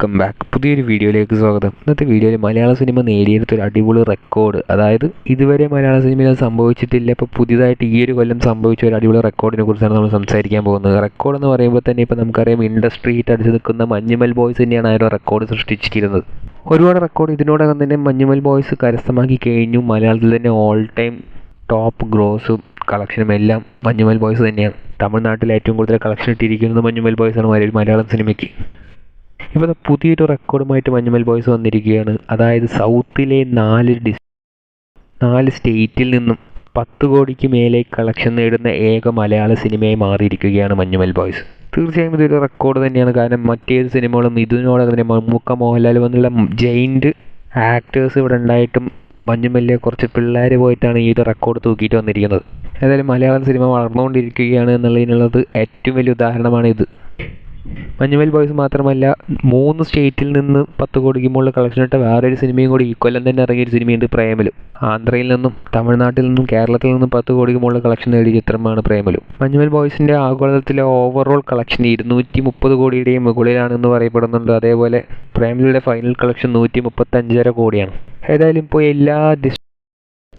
Welcome back. പുതിയൊരു വീഡിയോയിലേക്ക് സ്വാഗതം. ഇന്നത്തെ വീഡിയോയിൽ മലയാള സിനിമ നേടിയെടുത്തൊരു അടിപൊളി റെക്കോർഡ്, അതായത് ഇതുവരെ മലയാള സിനിമയിൽ സംഭവിച്ചിട്ടില്ല, ഇപ്പോൾ പുതിയതായിട്ട് ഈ ഒരു കൊല്ലം സംഭവിച്ച ഒരു അടിപൊളി റെക്കോർഡിനെ കുറിച്ചാണ് നമ്മൾ സംസാരിക്കാൻ പോകുന്നത്. റെക്കോർഡ് എന്ന് പറയുമ്പോൾ തന്നെ ഇപ്പോൾ നമുക്കറിയാം, ഇൻഡസ്ട്രി ഹിറ്റ് അടിച്ച് നിൽക്കുന്ന മഞ്ഞുമൽ ബോയ്സ് തന്നെയാണ് ആ ഒരു റെക്കോർഡ് സൃഷ്ടിച്ചിരിക്കുന്നത്. ഒരുപാട് റെക്കോർഡ് ഇതിനോടകം തന്നെ മഞ്ഞുമൽ ബോയ്സ് കരസ്ഥമാക്കി കഴിഞ്ഞു. മലയാളത്തിൽ തന്നെ ഓൾ ടൈം ടോപ്പ് ഗ്രോസും കളക്ഷനും എല്ലാം മഞ്ഞുമൽ ബോയ്സ് തന്നെയാണ്. തമിഴ്നാട്ടിൽ ഏറ്റവും കൂടുതൽ കളക്ഷൻ ഇട്ടിരിക്കുന്നത് മഞ്ഞുമൽ ബോയ്സാണ് മലയാളം സിനിമയ്ക്ക്. ഇപ്പോൾ പുതിയൊരു റെക്കോർഡുമായിട്ട് മഞ്ഞുമൽ ബോയ്സ് വന്നിരിക്കുകയാണ്. അതായത് സൗത്തിലെ 4 സ്റ്റേറ്റിൽ നിന്നും 10 കോടിക്ക് മേലെ കളക്ഷൻ നേടുന്ന ഏക മലയാള സിനിമയായി മാറിയിരിക്കുകയാണ് മഞ്ഞുമൽ ബോയ്സ്. തീർച്ചയായും ഇതൊരു റെക്കോർഡ് തന്നെയാണ്. കാരണം മറ്റേത് സിനിമകളും ഇതിനോടകം തന്നെ മമ്മൂക്ക, മോഹൻലാൽ വന്നുള്ള ജയിൻറ്റ് ആക്ടേഴ്സ് ഇവിടെ ഉണ്ടായിട്ടും മഞ്ഞുമല്ലിലെ കുറച്ച് പിള്ളേർ പോയിട്ടാണ് ഈ ഒരു റെക്കോർഡ് തൂക്കിയിട്ട് വന്നിരിക്കുന്നത്. ഏതായാലും മലയാളം സിനിമ വളർന്നുകൊണ്ടിരിക്കുകയാണ് എന്നുള്ളതിനുള്ളത് ഏറ്റവും വലിയ ഉദാഹരണമാണ് ഇത്. മഞ്ഞുമൽ ബോയ്സ് മാത്രമല്ല, 3 സ്റ്റേറ്റിൽ നിന്ന് 10 കോടിക്ക് മുകളിൽ കളക്ഷൻ ഇട്ട വേറൊരു സിനിമയും കൂടി ഈ കൊല്ലം തന്നെ ഇറങ്ങിയൊരു സിനിമയുണ്ട്, പ്രേമലു. ആന്ധ്രയിൽ നിന്നും തമിഴ്നാട്ടിൽ നിന്നും കേരളത്തിൽ നിന്നും 10 കോടിക്ക് മുകളിൽ കളക്ഷൻ നേടിയ ചിത്രമാണ് പ്രേമലു. മഞ്ഞുമൽ ബോയ്സിൻ്റെ ആഗോളതലത്തിലെ ഓവറോൾ കളക്ഷൻ 230 കോടിയുടെയും മുകളിലാണെന്ന് പറയപ്പെടുന്നുണ്ട്. അതേപോലെ പ്രേമലുടെ ഫൈനൽ കളക്ഷൻ 135.5 കോടിയാണ്. ഏതായാലും ഇപ്പോൾ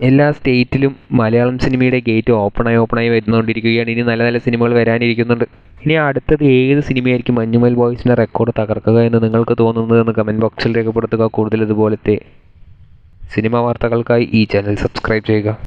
എല്ലാ സ്റ്റേറ്റിലും മലയാളം സിനിമയുടെ ഗേറ്റ് ഓപ്പണായി വരുന്നുകൊണ്ടിരിക്കുകയാണ്. ഇനി നല്ല നല്ല സിനിമകൾ വരാനിരിക്കുന്നുണ്ട്. ഇനി അടുത്തത് ഏത് സിനിമയായിരിക്കും മഞ്ഞുമൽ ബോയ്സിൻ്റെ റെക്കോർഡ് തകർക്കുക എന്ന് നിങ്ങൾക്ക് തോന്നുന്നതെന്ന് കമൻറ്റ് ബോക്സിൽ രേഖപ്പെടുത്തുക. കൂടുതൽ ഇതുപോലത്തെ സിനിമാ വാർത്തകൾക്കായി ഈ ചാനൽ സബ്സ്ക്രൈബ് ചെയ്യുക.